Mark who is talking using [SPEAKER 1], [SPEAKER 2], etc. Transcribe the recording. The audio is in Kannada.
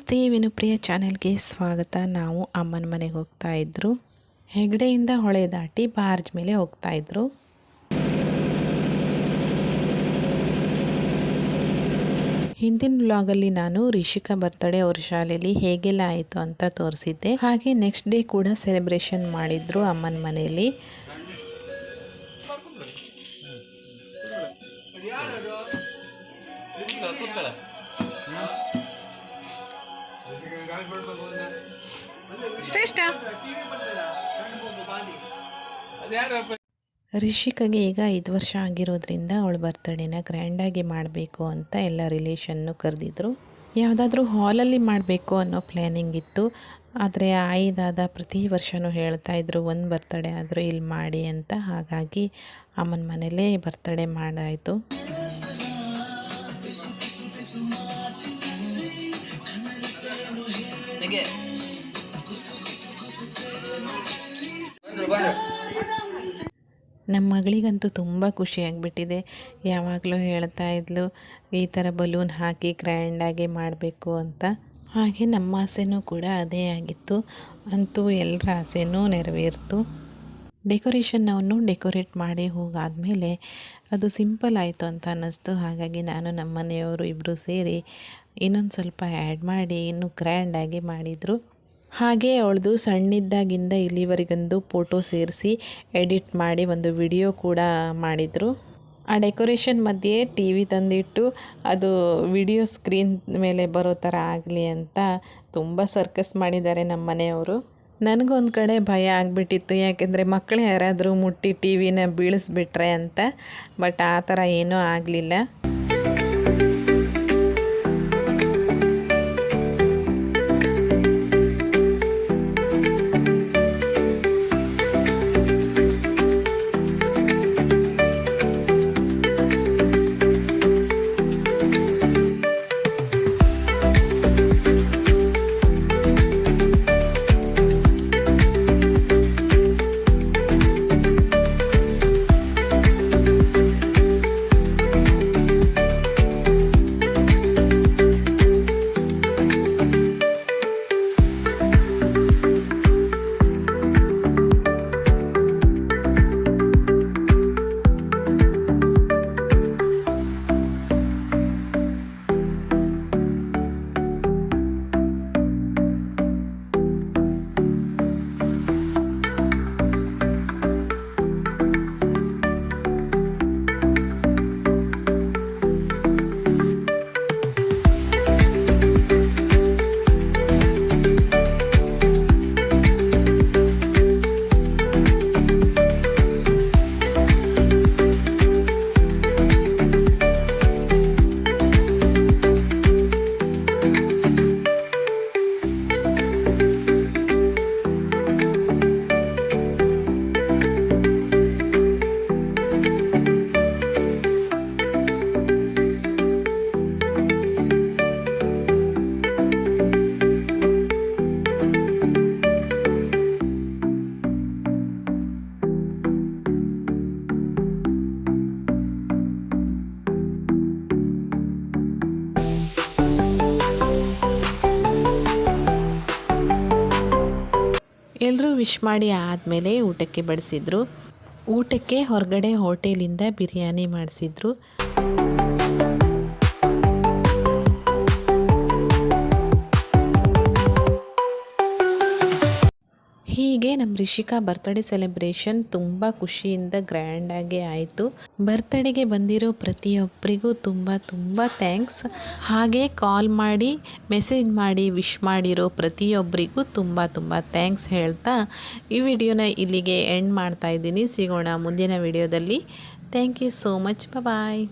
[SPEAKER 1] ನಮಸ್ತೆ ವಿನುಪ್ರಿಯ ಚಾನೆಲ್ಗೆ ಸ್ವಾಗತ. ನಾವು ಅಮ್ಮನ ಮನೆಗೆ ಹೋಗ್ತಾ ಇದ್ರು. ಹೆಗ್ಡೆಯಿಂದ ಹೊಳೆ ದಾಟಿ ಬಾರ್ಜ್ ಮೇಲೆ ಹೋಗ್ತಾ ಇದ್ರು. ಹಿಂದಿನ ವ್ಲಾಗಲ್ಲಿ ನಾನು ರಿಷಿಕಾ ಬರ್ತ್ಡೇ ಅವ್ರ ಶಾಲೆಯಲ್ಲಿ ಹೇಗೆಲ್ಲ ಆಯಿತು ಅಂತ ತೋರಿಸಿದ್ದೆ. ಹಾಗೆ ನೆಕ್ಸ್ಟ್ ಡೇ ಕೂಡ ಸೆಲೆಬ್ರೇಷನ್ ಮಾಡಿದ್ರು ಅಮ್ಮನ ಮನೆಯಲ್ಲಿ. ರಿಷಿಕಾಗೆ ಈಗ 5 ವರ್ಷ ಆಗಿರೋದ್ರಿಂದ ಅವಳ ಬರ್ತ್ಡೇನ ಗ್ರ್ಯಾಂಡಾಗಿ ಮಾಡಬೇಕು ಅಂತ ಎಲ್ಲ ರಿಲೇಷನ್ನು ಕರೆದಿದ್ರು. ಯಾವುದಾದ್ರೂ ಹಾಲಲ್ಲಿ ಮಾಡಬೇಕು ಅನ್ನೋ ಪ್ಲ್ಯಾನಿಂಗ್ ಇತ್ತು. ಆದರೆ ಆಯಿದಾದ ಪ್ರತಿ ವರ್ಷವೂ ಹೇಳ್ತಾಯಿದ್ರು ಒಂದು ಬರ್ತ್ಡೇ ಆದರೂ ಇಲ್ಲಿ ಮಾಡಿ ಅಂತ. ಹಾಗಾಗಿ ಅಮ್ಮನ ಮನೇಲೇ ಬರ್ತ್ಡೇ ಮಾಡಾಯಿತು. ನಮ್ಮ ಮಗಳಿಗಂತೂ ತುಂಬ ಖುಷಿಯಾಗಿಬಿಟ್ಟಿದೆ. ಯಾವಾಗಲೂ ಹೇಳ್ತಾ ಇದ್ಲು ಈ ಥರ ಬಲೂನ್ ಹಾಕಿ ಗ್ರ್ಯಾಂಡಾಗಿ ಮಾಡಬೇಕು ಅಂತ. ಹಾಗೆ ನಮ್ಮ ಆಸೆನೂ ಕೂಡ ಅದೇ ಆಗಿತ್ತು. ಅಂತೂ ಎಲ್ಲರ ಆಸೆನೂ ನೆರವೇರಿತು. ಡೆಕೋರೇಷನ್ನವನ್ನು ಡೆಕೋರೇಟ್ ಮಾಡಿ ಹೋಗಾದಮೇಲೆ ಅದು ಸಿಂಪಲ್ ಆಯಿತು ಅಂತ ಅನ್ನಿಸ್ತು. ಹಾಗಾಗಿ ನಾನು ನಮ್ಮ ಮನೆಯವರು ಇಬ್ಬರು ಸೇರಿ ಇನ್ನೊಂದು ಸ್ವಲ್ಪ ಆ್ಯಡ್ ಮಾಡಿ ಇನ್ನೂ ಗ್ರ್ಯಾಂಡಾಗಿ ಮಾಡಿದರು. ಹಾಗೆ ಅವಳದು ಸಣ್ಣಿದ್ದಾಗಿಂದ ಇಲ್ಲಿವರೆಗೊಂದು ಫೋಟೋ ಸೇರಿಸಿ ಎಡಿಟ್ ಮಾಡಿ ಒಂದು ವಿಡಿಯೋ ಕೂಡ ಮಾಡಿದರು. ಆ ಡೆಕೋರೇಷನ್ ಮಧ್ಯೆ ಟಿ ವಿ ತಂದಿಟ್ಟು ಅದು ವಿಡಿಯೋ ಸ್ಕ್ರೀನ್ ಮೇಲೆ ಬರೋ ಥರ ಆಗಲಿ ಅಂತ ತುಂಬ ಸರ್ಕಸ್ ಮಾಡಿದ್ದಾರೆ ನಮ್ಮ ಮನೆಯವರು. ನನಗೊಂದು ಕಡೆ ಭಯ ಆಗಿಬಿಟ್ಟಿತ್ತು, ಯಾಕೆಂದರೆ ಮಕ್ಕಳು ಯಾರಾದರೂ ಮುಟ್ಟಿ ಟಿ ವಿನ ಬೀಳಿಸ್ಬಿಟ್ರೆ ಅಂತ. ಬಟ್ ಆ ಥರ ಏನೂ ಆಗಲಿಲ್ಲ. ಎಲ್ಲರೂ ವಿಶ್ ಮಾಡಿ ಆದಮೇಲೆ ಊಟಕ್ಕೆ ಬಡಿಸಿದ್ರು. ಊಟಕ್ಕೆ ಹೊರಗಡೆ ಹೋಟೆಲಿಂದ ಬಿರಿಯಾನಿ ಮಾಡಿಸಿದ್ರು. ಹೀಗೆ ನಮ್ಮ ರಿಷಿಕಾ ಬರ್ತ್ಡೇ ಸೆಲೆಬ್ರೇಷನ್ ತುಂಬ ಖುಷಿಯಿಂದ ಗ್ರ್ಯಾಂಡಾಗಿ ಆಯಿತು. ಬರ್ತ್ಡೇಗೆ ಬಂದಿರೋ ಪ್ರತಿಯೊಬ್ಬರಿಗೂ ತುಂಬ ತುಂಬ ಥ್ಯಾಂಕ್ಸ್. ಹಾಗೆ ಕಾಲ್ ಮಾಡಿ ಮೆಸೇಜ್ ಮಾಡಿ ವಿಶ್ ಮಾಡಿರೋ ಪ್ರತಿಯೊಬ್ಬರಿಗೂ ತುಂಬ ತುಂಬ ಥ್ಯಾಂಕ್ಸ್ ಹೇಳ್ತಾ ಈ ವಿಡಿಯೋನ ಇಲ್ಲಿಗೆ ಎಂಡ್ ಮಾಡ್ತಾ ಇದ್ದೀನಿ. ಸಿಗೋಣ ಮುಂದಿನ ವಿಡಿಯೋದಲ್ಲಿ. Thank you so much. Bye.